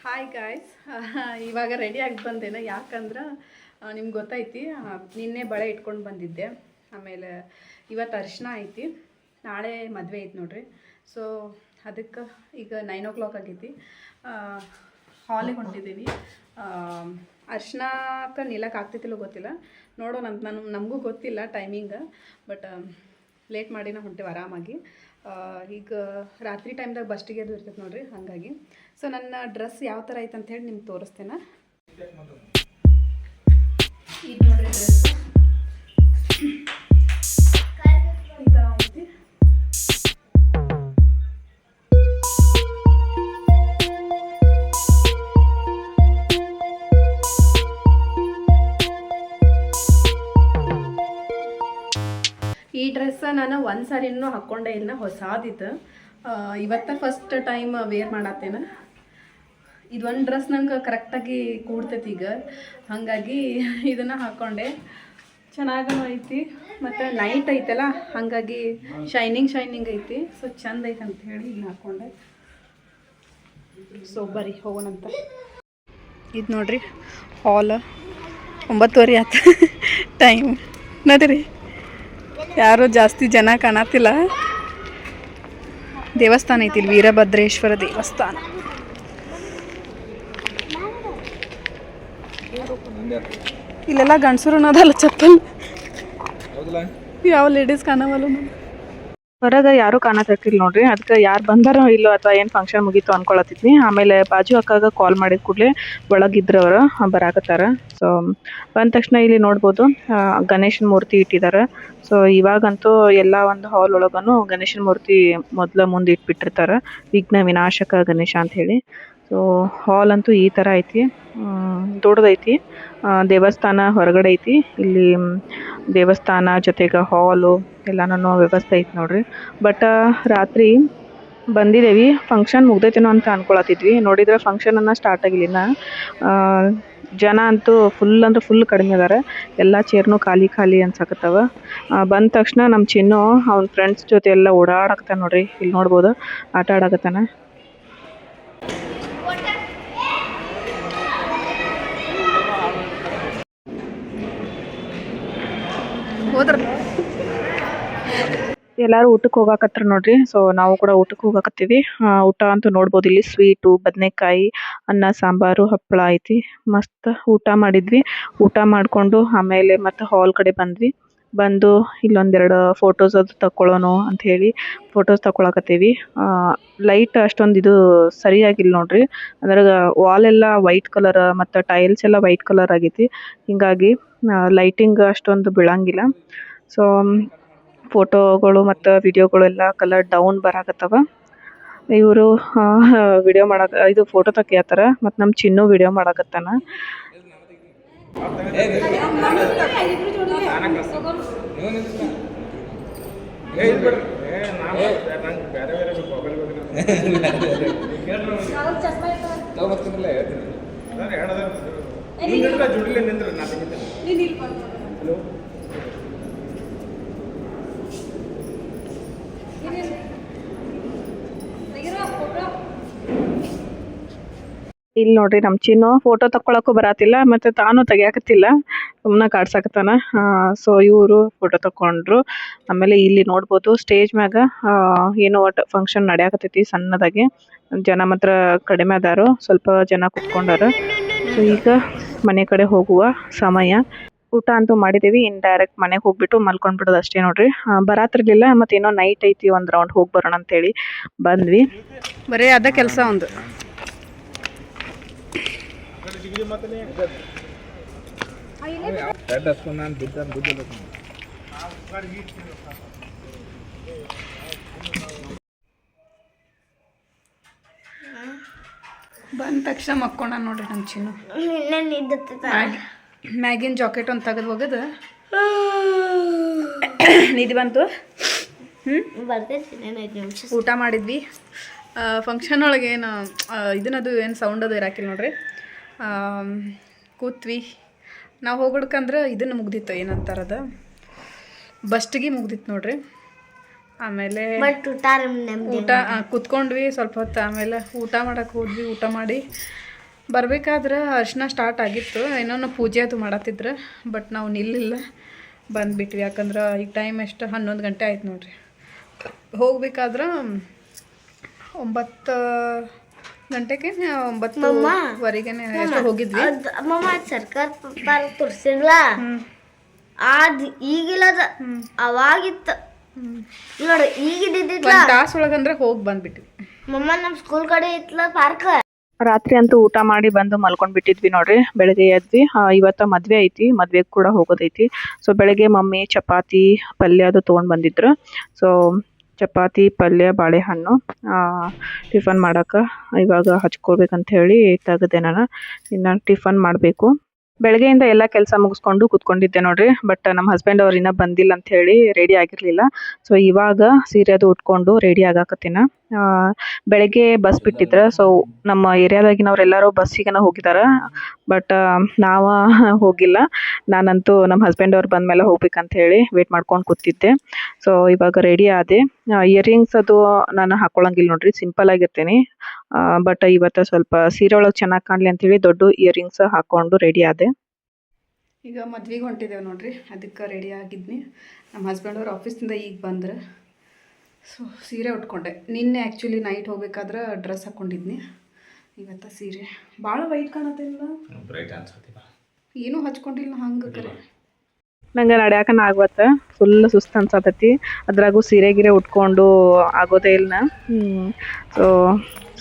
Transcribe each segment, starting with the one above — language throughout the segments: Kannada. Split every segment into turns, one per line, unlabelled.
Hi guys. ಇವಾಗ ರೆಡಿ ಆಗಿ ಬಂದೇನೆ. ಯಾಕಂದ್ರೆ ನಿಮ್ಗೆ ಗೊತ್ತೈತಿ, ನಿನ್ನೆ ಬಳೆ ಇಟ್ಕೊಂಡು ಬಂದಿದ್ದೆ. ಆಮೇಲೆ ಇವತ್ತು ಅರಿಶಿನ ಐತಿ, ನಾಳೆ ಮದುವೆ ಐತಿ ನೋಡ್ರಿ. ಸೊ ಅದಕ್ಕೆ ಈಗ 9 o'clock ಆಗೈತಿ. ಹಾಲಿಗೆ ಹೊಂಟಿದ್ದೀವಿ. ಅರಿಶಿನಕ್ಕೆ ನಿಲ್ಲಕ್ಕೆ ಆಗ್ತೈತಿಲ್ಲೋ ಗೊತ್ತಿಲ್ಲ, ನೋಡೋಣ. ನಮಗೂ ಗೊತ್ತಿಲ್ಲ ಟೈಮಿಂಗ್, ಬಟ್ ಲೇಟ್ ಮಾಡಿನ ಹೊಂಟೇವೆ ಆರಾಮಾಗಿ. ಈಗ ರಾತ್ರಿ ಟೈಮ್ದಾಗ ಬಸ್ಟಿಗೆ ಅದು ಇರ್ತೈತೆ ನೋಡ್ರಿ, ಹಾಗಾಗಿ. ಸೊ ನನ್ನ ಡ್ರೆಸ್ ಯಾವ ಥರ ಐತೆ ಅಂತ ಹೇಳಿ ನಿಮ್ಗೆ ತೋರಿಸ್ತೇನೆ. ಈಗ ನೋಡ್ರಿ ಡ್ರೆಸ್ ಈ ಥರ ಐತಿ. ಈ ಡ್ರೆಸ್ ನಾನು ಒಂದು ಸಾರಿನೂ ಹಾಕ್ಕೊಂಡೇ ಇಲ್ಲ, ಹೊಸಾದಿತ್ತು. ಇವತ್ತ ಫಸ್ಟ್ ಟೈಮ್ ವೇರ್ ಮಾಡತ್ತೇನೆ. ಇದೊಂದು ಡ್ರೆಸ್ ನಂಗೆ ಕರೆಕ್ಟಾಗಿ ಕೂಡ್ತೈತಿ ಈಗ, ಹಾಗಾಗಿ ಇದನ್ನು ಹಾಕ್ಕೊಂಡೆ. ಚೆನ್ನಾಗೂ ಐತಿ, ಮತ್ತು ನೈಟ್ ಐತಲ್ಲ, ಹಾಗಾಗಿ ಶೈನಿಂಗ್ ಐತಿ. ಸೊ ಚಂದ ಐತೆ ಅಂಥೇಳಿ ಇದನ್ನ ಹಾಕ್ಕೊಂಡೆ. ಸೊ ಬರೀ ಹೋಗೋಣಂತ. ಇದು ನೋಡ್ರಿ ಹಾಲ್, 9:30 ಆಯ್ತು ಟೈಮ್. ನೋಡಿರಿ ಯಾರೂ ಜಾಸ್ತಿ ಜನ ಕಾಣತ್ತಿಲ್ಲ. ದೇವಸ್ಥಾನ ಐತಿ ಇಲ್ಲಿ, ವೀರಭದ್ರೇಶ್ವರ ದೇವಸ್ಥಾನ. ಇಲ್ಲೆಲ್ಲ ಗಂಡಸರು ಅನ್ನೋದಲ್ಲ, ಚಪ್ಪಲ್ ಯಾವ ಲೇಡೀಸ್ ಕಾಣವಲ್ಲ. ಹೊರಗೆ ಯಾರೂ ಕಾಣತ್ತಿಲ್ಲ ನೋಡ್ರಿ. ಅದಕ್ಕೆ ಯಾರು ಬಂದಾರೋ ಇಲ್ಲೋ ಅಥವಾ ಏನು ಫಂಕ್ಷನ್ ಮುಗೀತು ಅನ್ಕೊಳತ್ತಿದ್ವಿ. ಆಮೇಲೆ ಬಾಜು ಅಕ್ಕಾಗ ಕಾಲ್ ಮಾಡಿದ ಕೂಡಲೇ ಒಳಗಿದ್ರು ಅವರು, ಬರಾಕತ್ತಾರ. ಸೊ ಬಂದ ತಕ್ಷಣ ಇಲ್ಲಿ ನೋಡ್ಬೋದು ಗಣೇಶನ ಮೂರ್ತಿ ಇಟ್ಟಿದ್ದಾರೆ. ಸೊ ಇವಾಗಂತೂ ಎಲ್ಲ ಒಂದು ಹಾಲ್ ಒಳಗನು ಗಣೇಶನ ಮೂರ್ತಿ ಮುಂದೆ ಇಟ್ಬಿಟ್ಟಿರ್ತಾರೆ, ವಿಘ್ನ ವಿನಾಶಕ ಗಣೇಶ ಅಂತ ಹೇಳಿ. ಸೊ ಹಾಲ್ ಅಂತೂ ಈ ಥರ ಐತಿ, ದೊಡ್ಡದೈತಿ. ದೇವಸ್ಥಾನ ಹೊರಗಡೆ ಐತಿ. ಇಲ್ಲಿ ದೇವಸ್ಥಾನ ಜೊತೆಗೆ ಹಾಲು ಎಲ್ಲಾನು ವ್ಯವಸ್ಥೆ ಐತಿ ನೋಡ್ರಿ. ಬಟ್ ರಾತ್ರಿ ಬಂದಿದ್ದೇವೆ, ಫಂಕ್ಷನ್ ಮುಗ್ದೈತೇನೋ ಅಂತ ಅನ್ಕೊಳತ್ತಿದ್ವಿ. ನೋಡಿದ್ರೆ ಫಂಕ್ಷನ್ ಅನ್ನ ಸ್ಟಾರ್ಟ್ ಆಗಿಲ್ಲ. ಜನ ಅಂತೂ ಫುಲ್ ಕಡಿಮೆ ಅದಾರೆ. ಎಲ್ಲ ಚೇರ್ನು ಖಾಲಿ ಅನ್ಸಕತ್ತವ. ಬಂದ ತಕ್ಷಣ ನಮ್ಮ ಚಿನ್ನು ಅವ್ನ ಫ್ರೆಂಡ್ಸ್ ಜೊತೆ ಎಲ್ಲ ಓಡಾಡಕತ್ತಾನ ನೋಡ್ರಿ. ಇಲ್ಲಿ ನೋಡ್ಬೋದು ಆಟ ಆಡಕತ್ತಾನ. ಎಲ್ಲಾರು ಊಟಕ್ಕೆ ಹೋಗಾಕತ್ರ ನೋಡ್ರಿ. ಸೊ ನಾವು ಕೂಡ ಊಟಕ್ಕೆ ಹೋಗಾಕತ್ತೀವಿ. ಊಟ ಅಂತೂ ನೋಡ್ಬೋದು, ಇಲ್ಲಿ ಸ್ವೀಟು, ಬದನೆಕಾಯಿ, ಅನ್ನ, ಸಾಂಬಾರು, ಹಪ್ಪಳ ಐತಿ. ಮಸ್ತ್ ಊಟ ಮಾಡಿದ್ವಿ. ಊಟ ಮಾಡಿಕೊಂಡು ಆಮೇಲೆ ಮತ್ತೆ ಹಾಲ್ ಕಡೆ ಬಂದು ಇಲ್ಲೊಂದೆರಡು ಫೋಟೋಸ್ ಅದು ತಕ್ಕೊಳ್ಳೋಣ ಅಂತ ಹೇಳಿ ಫೋಟೋಸ್ ತಗೊಳಕತ್ತೀವಿ. ಲೈಟ್ ಅಷ್ಟೊಂದು ಇದು ಸರಿಯಾಗಿಲ್ಲ ನೋಡ್ರಿ. ಅದ್ರಾಗ ವಾಲ್ ಎಲ್ಲ ವೈಟ್ ಕಲರ್ ಮತ್ತು ಟೈಲ್ಸ್ ಎಲ್ಲ ವೈಟ್ ಕಲರ್ ಆಗೈತಿ. ಹಿಂಗಾಗಿ ಲೈಟಿಂಗ್ ಅಷ್ಟೊಂದು ಬೀಳಂಗಿಲ್ಲ. ಸೊ ಫೋಟೋಗಳು ಮತ್ತು ವಿಡಿಯೋಗಳು ಎಲ್ಲ ಕಲರ್ ಡೌನ್ ಬರಾಕತ್ತವ. ಇವರು ವಿಡಿಯೋ ಇದು ಫೋಟೋ ತೆಗಿಯತ್ತಾರ, ಮತ್ತು ನಮ್ಮ ಚಿನ್ನು ವಿಡಿಯೋ ಮಾಡಾಕತ್ತಾನ. ಇಲ್ಲಿ ನೋಡ್ರಿ ನಮ್ಮ ಚಿನ್ನು ಫೋಟೋ ತಕ್ಕೊಳಕ್ಕೂ ಬರತ್ತಿಲ್ಲ, ಮತ್ತೆ ತಾನು ತೆಗಿಯಾಕತ್ತಿಲ್ಲ, ಸುಮ್ಮನೆ ಕಾಡ್ಸಾಕತ್ತಾನ. ಸೊ ಇವರು ಫೋಟೋ ತಕೊಂಡ್ರು. ಆಮೇಲೆ ಇಲ್ಲಿ ನೋಡ್ಬೋದು ಸ್ಟೇಜ್ ಮ್ಯಾಗ ಏನೋ ಒಟ್ಟು ಫಂಕ್ಷನ್ ನಡೆಯಾಕತ್ತೈತಿ ಸಣ್ಣದಾಗಿ. ಜನ ಮಾತ್ರ ಕಡಿಮೆ ಅದಾರು, ಸ್ವಲ್ಪ ಜನ ಕುತ್ಕೊಂಡಾರ. ಸೊ ಈಗ ಮನೆ ಕಡೆ ಹೋಗುವ ಸಮಯ. ಊಟ ಅಂತೂ ಮಾಡಿದ್ದೀವಿ, ಇನ್ ಡೈರೆಕ್ಟ್ ಮನೆಗೆ ಹೋಗ್ಬಿಟ್ಟು ಮಲ್ಕೊಂಡ್ಬಿಡೋದು ಅಷ್ಟೇ ನೋಡ್ರಿ. ಬರಾತಿರ್ಲಿಲ್ಲ, ಮತ್ತೇನೋ ನೈಟ್ ಐತಿ ಒಂದು ರೌಂಡ್ ಹೋಗಿ ಬರೋಣ ಅಂತೇಳಿ ಬಂದ್ವಿ. ಬರೀ ಅದ ಕೆಲಸ ಒಂದು. ಬಂದ ತಕ್ಷಣ ಮಕ್ಕೊಂಡ ನೋಡ್ರಿ ನಮ್ಮ ಚಿನ್ನು. ಮ್ಯಾಗಿನ ಜಾಕೆಟ್ ಒಂದು ತೆಗೆದು ಹೋಗದು ನಿಧಿ ಬಂತು. ಊಟ ಮಾಡಿದ್ವಿ. ಫಂಕ್ಷನ್ ಒಳಗೆ ಏನು ಇದನ್ನದು ಏನು ಸೌಂಡ್ ಅದು ಇರಾಕಿಲ್ಲ ನೋಡ್ರಿ. ಕೂತ್ವಿ. ನಾವು ಹೋಗ್ಬಿಡ್ಕಂದ್ರೆ ಇದನ್ನು ಮುಗ್ದಿತ್ತು, ಏನಂತಾರದ ಬಸ್ಟಿಗೆ ಮುಗ್ದಿತ್ತು ನೋಡ್ರಿ. ಆಮೇಲೆ ಊಟ ಕುತ್ಕೊಂಡ್ವಿ ಸ್ವಲ್ಪ ಹೊತ್ತು. ಆಮೇಲೆ ಊಟ ಮಾಡಕ್ಕೆ ಹೋದ್ವಿ. ಊಟ ಮಾಡಿ ಬರಬೇಕಾದ್ರೆ ಅರ್ಶಿನ ಸ್ಟಾರ್ಟ್ ಆಗಿತ್ತು, ಏನೋ ಪೂಜೆ ಅದು ಮಾಡತ್ತಿದ್ರು. ಬಟ್ ನಾವು ನಿಲ್ಲಿಲ್ಲ, ಬಂದುಬಿಟ್ವಿ. ಯಾಕಂದ್ರೆ ಈಗ ಟೈಮ್ ಎಷ್ಟು 11 ಗಂಟೆ ಆಯ್ತು ನೋಡ್ರಿ. ಹೋಗ್ಬೇಕಾದ್ರೆ 9 ಗಂಟೆಗೆ 9:15 ಎಷ್ಟು ಹೋಗಿದ್ವಿ.
ಸರ್ಕಾರ ಪಾರ್ಕ್ ತೋರಿಸಿಲ್ಲ, ಅದು ಈಗಿಲ್ಲದ ಅವಾಗಿತ್ತು ನೋಡಿ. ಈಗಿದ್ದಿಲ್ಲ
ತಾಸು ಒಳಗಂದ್ರೆ ಹೋಗಿ ಬಂದ್ಬಿಟ್ವಿ.
ಮಮ್ಮ ನಮ್ಮ ಸ್ಕೂಲ್ ಕಡೆ ಇತ್ತಲ್ಲ ಪಾರ್ಕ್.
ರಾತ್ರಿ ಅಂತೂ ಊಟ ಮಾಡಿ ಬಂದು ಮಲ್ಕೊಂಡ್ಬಿಟ್ಟಿದ್ವಿ ನೋಡ್ರಿ. ಬೆಳಗ್ಗೆ ಎದ್ವಿ. ಇವತ್ತು ಮದ್ವೆ ಐತಿ, ಮದ್ವೆಗೆ ಕೂಡ ಹೋಗೋದೈತಿ. ಸೊ ಬೆಳಗ್ಗೆ ಮಮ್ಮಿ ಚಪಾತಿ ಪಲ್ಯ ಅದು ತೊಗೊಂಡು ಬಂದಿದ್ರು. ಸೊ ಚಪಾತಿ ಪಲ್ಯ ಬಾಳೆಹಣ್ಣು ಟಿಫನ್ ಮಾಡೋಕೆ ಇವಾಗ ಹಚ್ಕೊಳ್ಬೇಕಂತ ಹೇಳಿ ತೆಗೆದೆ. ನಾನು ಇನ್ನು ಟಿಫನ್ ಮಾಡಬೇಕು. ಬೆಳಗ್ಗೆಯಿಂದ ಎಲ್ಲ ಕೆಲಸ ಮುಗಿಸ್ಕೊಂಡು ಕೂತ್ಕೊಂಡಿದ್ದೆ ನೋಡ್ರಿ. ಬಟ್ ನಮ್ಮ ಹಸ್ಬೆಂಡ್ ಅವ್ರು ಇನ್ನೂ ಬಂದಿಲ್ಲ ಅಂತ ಹೇಳಿ ರೆಡಿ ಆಗಿರಲಿಲ್ಲ. ಸೊ ಇವಾಗ ಸೀರೆ ಅದು ಉಟ್ಕೊಂಡು ರೆಡಿ ಆಗಾಕತ್ತೀನ. ಬೆಳಗ್ಗೆ ಬಸ್ ಬಿಟ್ಟಿದ್ರು. ಸೊ ನಮ್ಮ ಏರಿಯಾದಾಗಿನವ್ರೆಲ್ಲರೂ ಬಸ್ಸಿಗೆ ಹೋಗಿದ್ದಾರೆ. ಬಟ್ ನಾವು ಹೋಗಿಲ್ಲ. ನಾನಂತೂ ನಮ್ಮ ಹಸ್ಬೆಂಡ್ ಅವ್ರು ಬಂದಮೇಲೆ ಹೋಗ್ಬೇಕಂತ ಹೇಳಿ ವೇಟ್ ಮಾಡ್ಕೊಂಡು ಕೂತಿದ್ದೆ. ಸೊ ಇವಾಗ ರೆಡಿ ಆದೆ. ಇಯರಿಂಗ್ಸ್ ಅದು ನಾನು ಹಾಕೊಳ್ಳಂಗಿಲ್ಲ ನೋಡ್ರಿ, ಸಿಂಪಲ್ ಆಗಿರ್ತೀನಿ. ಬಟ್ ಇವತ್ತು ಸ್ವಲ್ಪ ಸೀರೆ ಒಳಗೆ ಚೆನ್ನಾಗಿ ಕಾಣಲಿ ಅಂತೇಳಿ ದೊಡ್ಡ ಇಯರಿಂಗ್ಸ್ ಹಾಕ್ಕೊಂಡು ರೆಡಿ ಆದೆ. ಈಗ ಮದ್ವೆಗೆ ಹೊಂಟಿದ್ದೇವೆ ನೋಡ್ರಿ, ಅದಕ್ಕೆ ರೆಡಿ ಆಗಿದ್ನಿ. ನಮ್ಮ ಹಸ್ಬೆಂಡ್ ಅವ್ರು ಆಫೀಸಿಂದ ಈಗ ಬಂದ್ರೆ. ಸೊ ಸೀರೆ ಉಟ್ಕೊಂಡೆ. ನಿನ್ನೆ ಆ್ಯಕ್ಚುಲಿ ನೈಟ್ ಹೋಗ್ಬೇಕಾದ್ರೆ ಡ್ರೆಸ್ ಹಾಕ್ಕೊಂಡಿದ್ನಿ. ಇವತ್ತು ಸೀರೆ ಭಾಳ ವೈಟ್ ಕಾಣತ್ತಿಲ್ಲ, ಏನೂ ಹಚ್ಕೊಂಡಿಲ್ಲ. ಹಂಗೆ ಕರೆ ನಂಗೆ ನಡ್ಯಾಕನ ಆಗ್ವತ್ತ, ಫುಲ್ ಸುಸ್ತು ಅನ್ಸತೈತಿ. ಅದ್ರಾಗೂ ಸೀರೆ ಗಿರೆ ಉಟ್ಕೊಂಡು ಆಗೋದೇ ಇಲ್ಲ. ಸೊ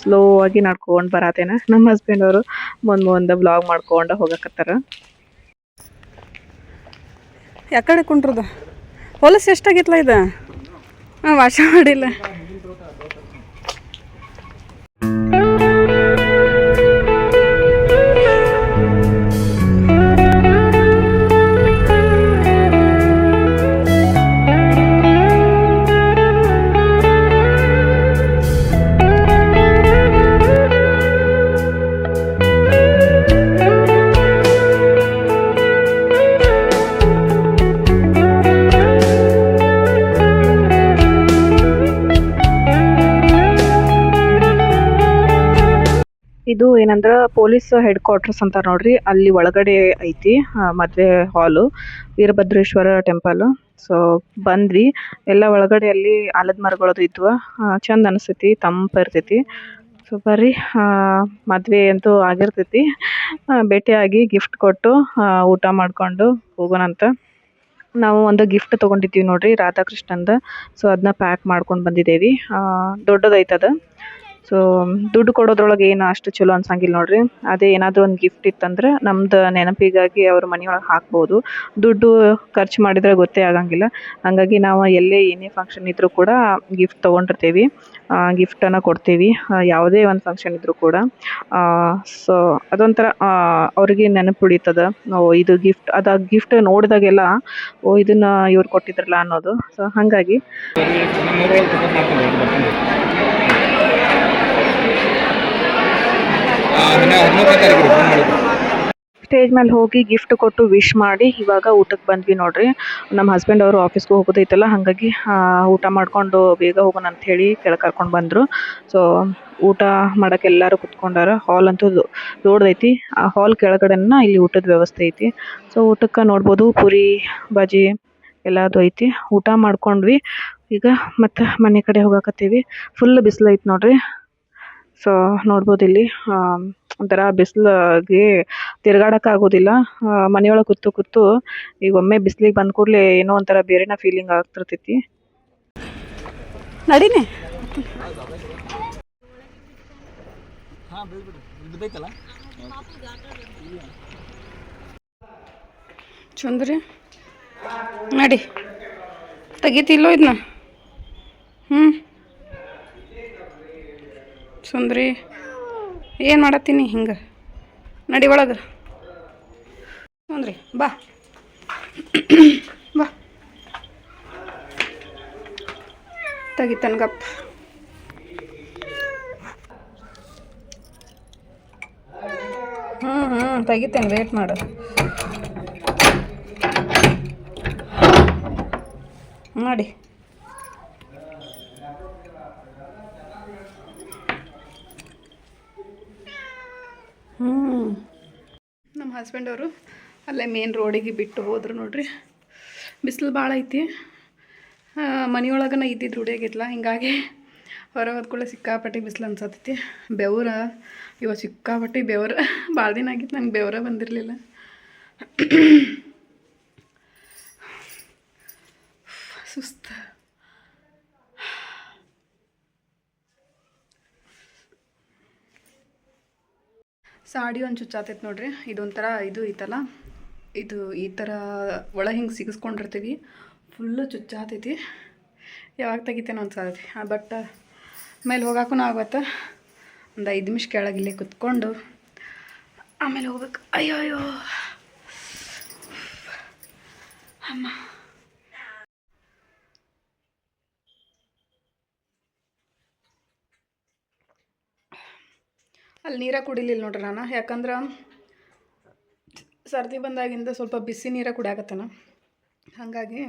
ಸ್ಲೋ ಆಗಿ ನಡ್ಕೊಂಡು ಬರತ್ತೇನೆ. ನಮ್ಮ ಹಸ್ಬೆಂಡ್ ಅವರು ಮುಂದೆ ಬ್ಲಾಗ್ ಮಾಡ್ಕೊಂಡು ಹೋಗಕತ್ತಾರ. ಯಾಕಡೆ ಕುಂಟ್ರದ ಹೊಲಸು ಎಷ್ಟಾಗಿತ್ತಲ್ಲ ಇದು? ವಾಶ ಮಾಡಿಲ್ಲ. ಇದು ಏನಂದ್ರೆ ಪೊಲೀಸ್ ಹೆಡ್ ಕ್ವಾರ್ಟರ್ಸ್ ಅಂತ ನೋಡ್ರಿ. ಅಲ್ಲಿ ಒಳಗಡೆ ಐತಿ ಮದುವೆ ಹಾಲು, ವೀರಭದ್ರೇಶ್ವರ ಟೆಂಪಲ್. ಸೊ ಬಂದ್ವಿ. ಎಲ್ಲ ಒಳಗಡೆ ಅಲ್ಲಿ ಆಲದ ಮರಗಳದು ಇದ್ವು. ಚಂದ ಅನಿಸ್ತೈತಿ, ತಂಪು ಇರ್ತೈತಿ. ಸೊ ಬರ್ರಿ, ಮದುವೆ ಅಂತೂ ಆಗಿರ್ತೈತಿ. ಭೇಟಿಯಾಗಿ ಗಿಫ್ಟ್ ಕೊಟ್ಟು ಊಟ ಮಾಡ್ಕೊಂಡು ಹೋಗೋಣಂತ. ನಾವು ಒಂದು ಗಿಫ್ಟ್ ತೊಗೊಂಡಿದ್ದೀವಿ ನೋಡ್ರಿ, ರಾಧಾಕೃಷ್ಣಂದು. ಸೊ ಅದನ್ನ ಪ್ಯಾಕ್ ಮಾಡ್ಕೊಂಡು ಬಂದಿದ್ದೇವೆ. ದೊಡ್ಡದೈತದ. ಸೊ ದುಡ್ಡು ಕೊಡೋದ್ರೊಳಗೆ ಏನು ಅಷ್ಟು ಚಲೋ ಅನ್ಸಂಗಿಲ್ಲ ನೋಡ್ರಿ. ಅದೇ ಏನಾದರೂ ಒಂದು ಗಿಫ್ಟ್ ಇತ್ತಂದ್ರೆ ನಮ್ದು ನೆನಪಿಗಾಗಿ ಅವ್ರ ಮನೆಯೊಳಗೆ ಹಾಕ್ಬೋದು. ದುಡ್ಡು ಖರ್ಚು ಮಾಡಿದರೆ ಗೊತ್ತೇ ಆಗಂಗಿಲ್ಲ. ಹಾಗಾಗಿ ನಾವು ಎಲ್ಲೇ ಏನೇ ಫಂಕ್ಷನ್ ಇದ್ದರೂ ಕೂಡ ಗಿಫ್ಟ್ ತೊಗೊಂಡಿರ್ತೀವಿ, ಗಿಫ್ಟನ್ನು ಕೊಡ್ತೀವಿ. ಯಾವುದೇ ಒಂದು ಫಂಕ್ಷನ್ ಇದ್ದರೂ ಕೂಡ. ಸೊ ಅದೊಂಥರ ಅವ್ರಿಗೆ ನೆನಪು ಉಳಿತದ. ಇದು ಗಿಫ್ಟ್, ಅದು ಗಿಫ್ಟ್ ನೋಡಿದಾಗೆಲ್ಲ ಇದನ್ನು ಇವ್ರು ಕೊಟ್ಟಿದ್ರಲ್ಲ ಅನ್ನೋದು. ಸೊ ಹಾಗಾಗಿ ಸ್ಟೇಜ್ ಮೇಲೆ ಹೋಗಿ ಗಿಫ್ಟ್ ಕೊಟ್ಟು ವಿಶ್ ಮಾಡಿ ಇವಾಗ ಊಟಕ್ಕೆ ಬಂದ್ವಿ ನೋಡ್ರಿ. ನಮ್ಮ ಹಸ್ಬೆಂಡ್ ಅವರು ಆಫೀಸ್ಗೆ ಹೋಗೋದೈತಲ್ಲ, ಹಾಗಾಗಿ ಊಟ ಮಾಡ್ಕೊಂಡು ಬೇಗ ಹೋಗೋಣ ಅಂತ ಹೇಳಿ ಕೆಳಗೆ ಕರ್ಕೊಂಡು ಬಂದರು. ಸೊ ಊಟ ಮಾಡೋಕ್ಕೆ ಎಲ್ಲರೂ ಕುತ್ಕೊಂಡಾರ. ಹಾಲ್ ಅಂತೂ ದೊಡ್ಡದೈತಿ. ಆ ಹಾಲ್ ಕೆಳಗಡೆನ ಇಲ್ಲಿ ಊಟದ ವ್ಯವಸ್ಥೆ ಐತಿ. ಸೊ ಊಟಕ್ಕೆ ನೋಡ್ಬೋದು, ಪೂರಿ ಬಾಜಿ ಎಲ್ಲದು ಐತಿ. ಊಟ ಮಾಡ್ಕೊಂಡ್ವಿ. ಈಗ ಮತ್ತೆ ಮನೆ ಕಡೆ ಹೋಗಾಕತ್ತೀವಿ. ಫುಲ್ ಬಿಸಿಲು ಐತಿ ನೋಡ್ರಿ. ಸೊ ನೋಡ್ಬೋದು ಇಲ್ಲಿ ಒಂಥರ ಬಿಸಿಲಿಗೆ ತಿರ್ಗಾಡೋಕ್ಕಾಗೋದಿಲ್ಲ. ಮನೆಯೊಳಗೆ ಕೂತು ಈಗ ಒಮ್ಮೆ ಬಿಸಿಲಿಗೆ ಬಂದ ಕೂಡಲೇ ಏನೋ ಒಂಥರ ಬೇರೆನ ಫೀಲಿಂಗ್ ಆಗ್ತಿರ್ತೈತಿ. ನಡೀನಿ ಚಂದ್ರಿ, ನಡಿ ತೆಗಿತಿಲ್ಲೋ ಇದನ್ನ. ಸುಂದ್ರಿ ಏನು ಮಾಡತ್ತೀನಿ ಹಿಂಗೆ? ನಡಿ ಒಳಗೆ. ಸುಂದ್ರಿ ಬಾ ಬಾ, ತೆಗಿತಾನಗಪ್ಪ. ತೆಗಿತೇನೆ, ವೇಟ್ ಮಾಡು. ಮಾಡಿ ನಮ್ಮ ಹಸ್ಬೆಂಡ್ ಅವರು ಅಲ್ಲೇ ಮೇನ್ ರೋಡಿಗೆ ಬಿಟ್ಟು ಹೋದ್ರು ನೋಡ್ರಿ. ಬಿಸಿಲು ಭಾಳ ಐತಿ. ಮನೆಯೊಳಗನ ಇದ್ದಿದ್ದು ರೂಢಿ ಆಗೈತಲ್ಲ, ಹಿಂಗಾಗಿ ಹೊರ ಹೋದ್ಕೊಳ್ಳೆ ಸಿಕ್ಕಾಪಟ್ಟಿ ಬಿಸಿಲು ಅನ್ಸತ್ತೈತಿ. ಬೆವ್ರ ಇವತ್ತು ಸಿಕ್ಕಾಪಟ್ಟಿ ಬೆವ್ರ. ಭಾಳ ದಿನ ಆಗಿತ್ತು ನಂಗೆ ಬೆವ್ರ ಬಂದಿರಲಿಲ್ಲ. ಸುಸ್ತು. ಸಾಡಿ ಒಂದು ಚುಚ್ಚಾತೈತೆ ನೋಡ್ರಿ. ಇದೊಂಥರ ಇದು ಐತಲ್ಲ, ಇದು ಈ ಥರ ಒಳ ಹಿಂಗೆ ಸಿಗಿಸ್ಕೊಂಡಿರ್ತೀವಿ, ಫುಲ್ಲು ಚುಚ್ಚಾತೈತಿ. ಯಾವಾಗ ತೆಗಿತೇನೋ ಅನ್ಸತೈತಿ. ಬಟ್ ಆಮೇಲೆ ಹೋಗಾಕೂ ಆಗುತ್ತೆ. ಒಂದು 5 ನಿಮಿಷ ಕೆಳಗಿಲ್ಲೇ ಕುತ್ಕೊಂಡು ಆಮೇಲೆ ಹೋಗ್ಬೇಕು. ಅಯ್ಯೋ ಅಯ್ಯೋ ಅಮ್ಮ. ಅಲ್ಲಿ ನೀರ ಕುಡಿಲಿಲ್ಲ ನೋಡ್ರಿ ನಾನು, ಯಾಕಂದ್ರೆ ಸರ್ದಿ ಬಂದಾಗಿಂದ ಸ್ವಲ್ಪ ಬಿಸಿ ನೀರ ಕುಡಿಯಾಕತ್ತೇನ. ಹಾಗಾಗಿ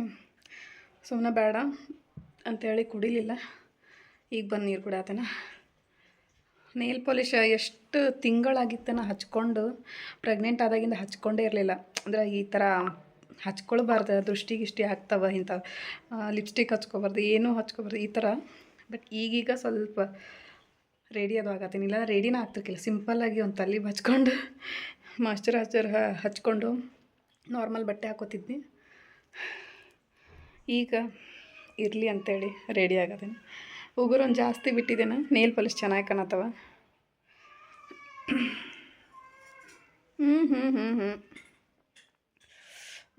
ಸುಮ್ಮನೆ ಬೇಡ ಅಂಥೇಳಿ ಕುಡಿಲಿಲ್ಲ. ಈಗ ಬಂದು ನೀರು ಕುಡಿಯಾತೇನ. ನೇಲ್ ಪಾಲಿಷ್ ಎಷ್ಟು ತಿಂಗಳಾಗಿತ್ತೇನ ಹಚ್ಕೊಂಡು, ಪ್ರೆಗ್ನೆಂಟ್ ಆದಾಗಿಂದ ಹಚ್ಕೊಂಡೇ ಇರಲಿಲ್ಲ. ಅಂದರೆ ಈ ಥರ ಹಚ್ಕೊಳ್ಬಾರ್ದು, ದೃಷ್ಟಿಗಿಷ್ಟಿ ಆಗ್ತವೆ, ಇಂಥ ಲಿಪ್ಸ್ಟಿಕ್ ಹಚ್ಕೊಬಾರ್ದು, ಏನೂ ಹಚ್ಕೊಬಾರ್ದು ಈ ಥರ. ಬಟ್ ಈಗೀಗ ಸ್ವಲ್ಪ ರೆಡಿ ಅದು ಆಗತ್ತೀನಿ. ಇಲ್ಲ ರೆಡಿನ ಆಗ್ತಿರ್ಕಿಲ್ಲ, ಸಿಂಪಲ್ಲಾಗಿ ಒಂದು ತಲೆ ಹಚ್ಕೊಂಡು ಮಾಯ್ಶ್ಚರೈಸರ್ ಹಚ್ಕೊಂಡು ನಾರ್ಮಲ್ ಬಟ್ಟೆ ಹಾಕೋತಿದ್ನಿ. ಈಗ ಇರಲಿ ಅಂಥೇಳಿ ರೆಡಿ ಆಗತ್ತೇನೆ. ಉಗುರು ಒಂದು ಜಾಸ್ತಿ ಬಿಟ್ಟಿದ್ದೇನೆ, ನೇಲ್ ಪಾಲಿಶ್ ಚೆನ್ನಾಗಿ ಕಾಣತ್ತವ.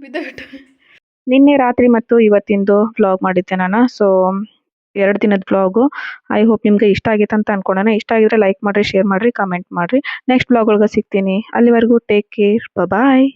ಬಿದ್ದಬಿಟ್ಟು ನಿನ್ನೆ ರಾತ್ರಿ ಮತ್ತು ಇವತ್ತಿಂದು ವ್ಲಾಗ್ ಮಾಡಿದ್ದೆ ನಾನು. ಸೊ 2 ದಿನದ ವ್ಲಾಗು. ಐ ಹೋಪ್ ನಿಮಗೆ ಇಷ್ಟ ಆಗೈತೆ ಅಂತ ಅನ್ಕೊಳ್ಳೋಣ. ಇಷ್ಟ ಆಗಿದ್ರೆ ಲೈಕ್ ಮಾಡಿರಿ, ಶೇರ್ ಮಾಡಿರಿ, ಕಮೆಂಟ್ ಮಾಡಿರಿ. ನೆಕ್ಸ್ಟ್ ವ್ಲಾಗ್ ಒಳಗೆ ಸಿಗ್ತೀನಿ. ಅಲ್ಲಿವರೆಗೂ ಟೇಕ್ ಕೇರ್, ಬಾಯ್.